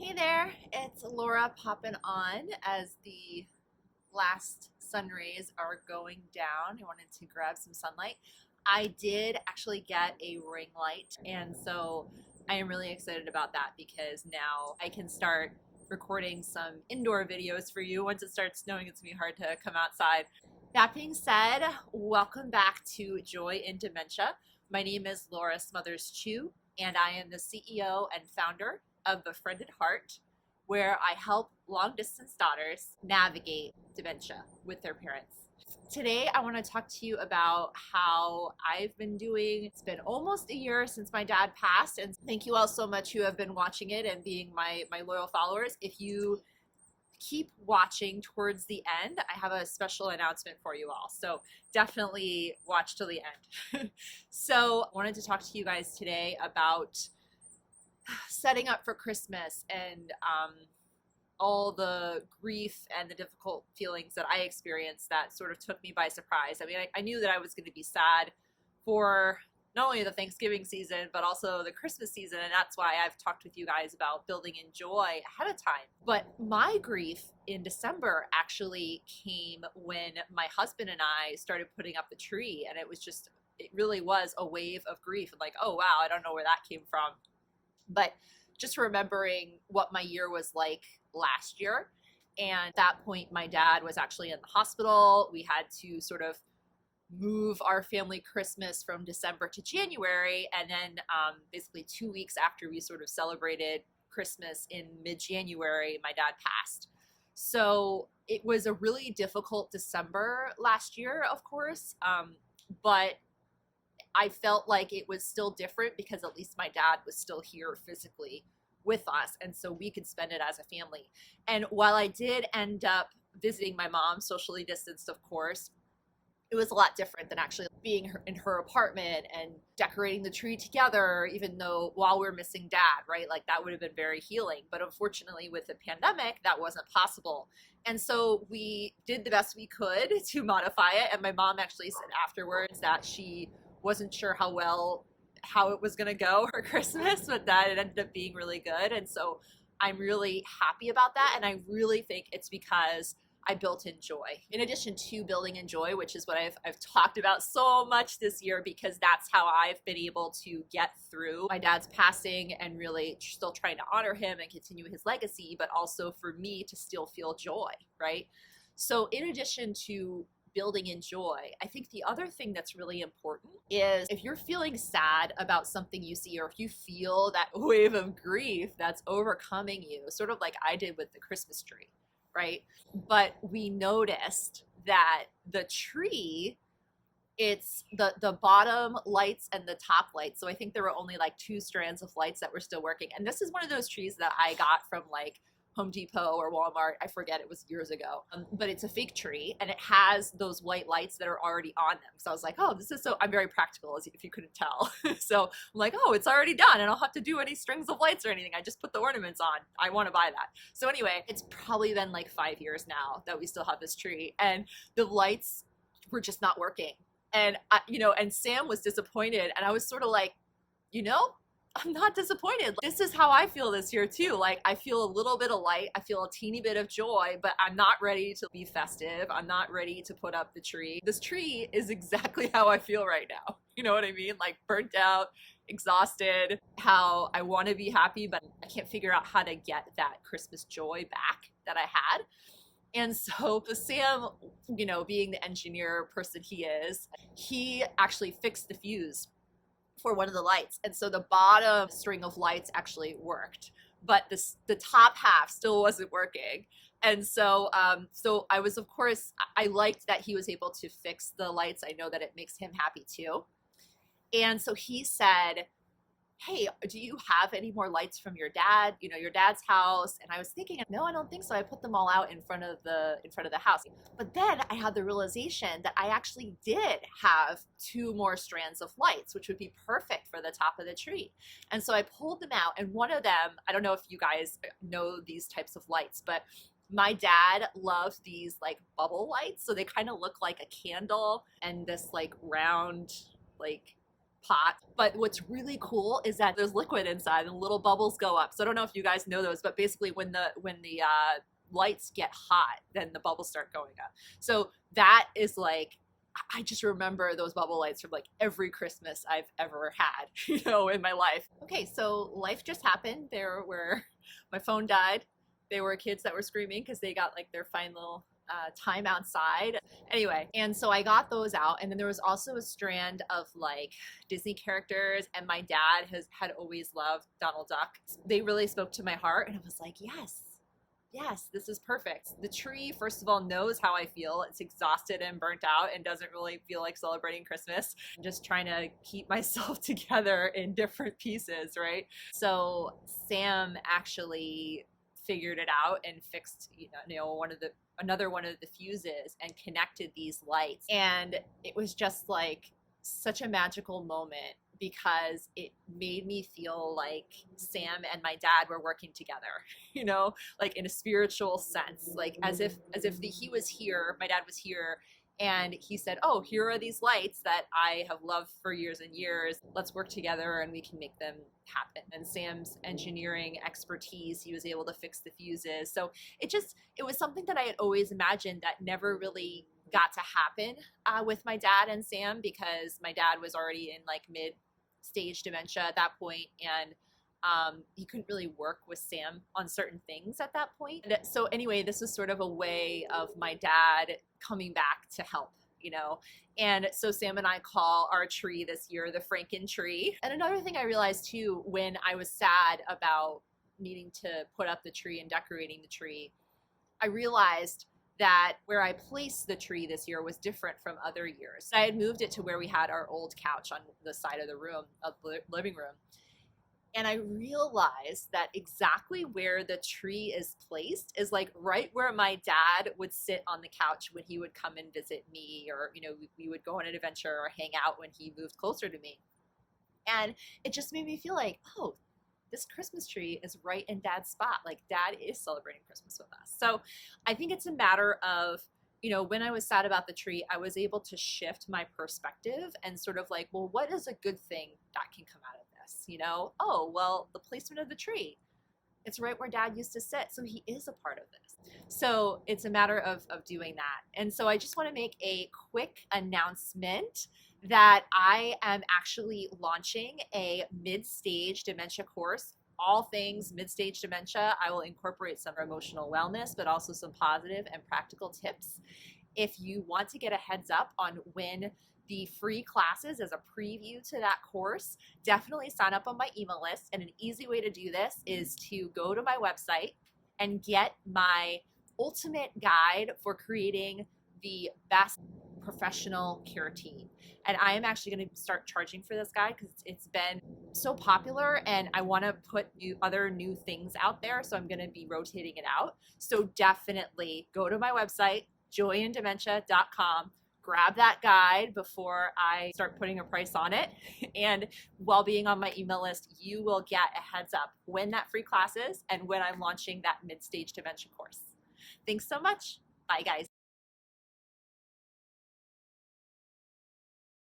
Hey there, it's Laura popping on as the last sun rays are going down. I wanted to grab some sunlight. I did actually get a ring light, and so I am really excited about that because now I can start recording some indoor videos for you. Once it starts snowing, it's gonna be hard to come outside. That being said, welcome back to Joy in Dementia. My name is Laura Smothers-Chu, and I am the CEO and founder of Befriended Heart, where I help long-distance daughters navigate dementia with their parents. Today, I want to talk to you about how I've been doing. It's been almost a year since my dad passed, and thank you all so much who have been watching it and being my loyal followers. If you keep watching towards the end, I have a special announcement for you all. So definitely watch till the end. So I wanted to talk to you guys today about setting up for Christmas and all the grief and the difficult feelings that I experienced that sort of took me by surprise. I mean, I knew that I was going to be sad for not only the Thanksgiving season, but also the Christmas season. And that's why I've talked with you guys about building in joy ahead of time. But my grief in December actually came when my husband and I started putting up the tree. And it really was a wave of grief. And like, oh, wow, I don't know where that came from. But just remembering what my year was like last year. And at that point, my dad was actually in the hospital. We had to sort of move our family Christmas from December to January. And then basically 2 weeks after we sort of celebrated Christmas in mid-January, my dad passed. So it was a really difficult December last year, of course. But I felt like it was still different because at least my dad was still here physically with us, and so we could spend it as a family. And while I did end up visiting my mom, socially distanced, of course, it was a lot different than actually being in her apartment and decorating the tree together, even though while we're missing dad, right? Like that would have been very healing. But unfortunately, with the pandemic, that wasn't possible. And so we did the best we could to modify it. And my mom actually said afterwards that she wasn't sure how it was going to go for Christmas, but that it ended up being really good. And so I'm really happy about that. And I really think it's because I built in joy. In addition to building in joy, which is what I've talked about so much this year, because that's how I've been able to get through my dad's passing and really still trying to honor him and continue his legacy, but also for me to still feel joy, right? So in addition to building in joy, I think the other thing that's really important is if you're feeling sad about something you see, or if you feel that wave of grief that's overcoming you, sort of like I did with the Christmas tree, right? But we noticed that the tree, it's the bottom lights and the top lights. So I think there were only like 2 strands of lights that were still working. And this is one of those trees that I got from like Home Depot or Walmart. I forget, it was years ago. But it's a fake tree and it has those white lights that are already on them. So I was like, oh, this is so, I'm very practical, as if you couldn't tell. So I'm like, oh, it's already done. I don't have to do any strings of lights or anything. I just put the ornaments on. I want to buy that. So anyway, it's probably been like 5 years now that we still have this tree, and the lights were just not working. And and Sam was disappointed, and I was sort of like, I'm not disappointed. This is how I feel this year too. Like I feel a little bit of light, I feel a teeny bit of joy, but I'm not ready to be festive. I'm not ready to put up the tree. This tree is exactly how I feel right now. You know what I mean? Like burnt out, exhausted, how I want to be happy, but I can't figure out how to get that Christmas joy back that I had. And so Sam, being the engineer person he is, he actually fixed the fuse for one of the lights. And so the bottom string of lights actually worked, but the top half still wasn't working. And so so I was, of course, I liked that he was able to fix the lights. I know that it makes him happy too. And so he said, hey, do you have any more lights from your dad, your dad's house? And I was thinking, no, I don't think so. I put them all out in front of the house. But then I had the realization that I actually did have 2 more strands of lights, which would be perfect for the top of the tree. And so I pulled them out, and one of them, I don't know if you guys know these types of lights, but my dad loved these like bubble lights. So they kind of look like a candle, and this like round, like pot. But what's really cool is that there's liquid inside and little bubbles go up. So I don't know if you guys know those, but basically when the lights get hot, then the bubbles start going up. So that is like, I just remember those bubble lights from like every Christmas I've ever had, in my life. Okay, so life just happened. My phone died. There were kids that were screaming because they got like their final time outside. Anyway, and so I got those out, and then there was also a strand of like Disney characters, and my dad had always loved Donald Duck. They really spoke to my heart, and I was like, yes, this is perfect. The tree, first of all, knows how I feel. It's exhausted and burnt out and doesn't really feel like celebrating Christmas. I'm just trying to keep myself together in different pieces, right? So Sam actually figured it out and fixed, another one of the fuses and connected these lights. And it was just like such a magical moment because it made me feel like Sam and my dad were working together, like in a spiritual sense, like as if he was here, my dad was here, and he said, oh, here are these lights that I have loved for years and years. Let's work together and we can make them happen. And Sam's engineering expertise, he was able to fix the fuses. So it was something that I had always imagined that never really got to happen with my dad and Sam, because my dad was already in like mid-stage dementia at that point, and he couldn't really work with Sam on certain things at that point. And so anyway, this was sort of a way of my dad coming back to help, And so Sam and I call our tree this year the Frankentree. And another thing I realized too, when I was sad about needing to put up the tree and decorating the tree, I realized that where I placed the tree this year was different from other years. I had moved it to where we had our old couch on the side of the living room. And I realized that exactly where the tree is placed is like right where my dad would sit on the couch when he would come and visit me, or, we would go on an adventure or hang out when he moved closer to me. And it just made me feel like, oh, this Christmas tree is right in Dad's spot. Like Dad is celebrating Christmas with us. So I think it's a matter of, when I was sad about the tree, I was able to shift my perspective and sort of like, well, what is a good thing that can come out of this? Oh, well, the placement of the tree, it's right where Dad used to sit. So he is a part of this. So it's a matter of doing that. And so I just want to make a quick announcement that I am actually launching a mid-stage dementia course. All things mid-stage dementia. I will incorporate some emotional wellness, but also some positive and practical tips. If you want to get a heads up on when the free classes as a preview to that course, definitely sign up on my email list. And an easy way to do this is to go to my website and get my ultimate guide for creating the best professional care team. And I am actually going to start charging for this guide because it's been so popular, and I want to put other new things out there. So I'm going to be rotating it out. So definitely go to my website, joyindementia.com. Grab that guide before I start putting a price on it. And while being on my email list, you will get a heads up when that free class is and when I'm launching that mid-stage dementia course. Thanks so much. Bye, guys.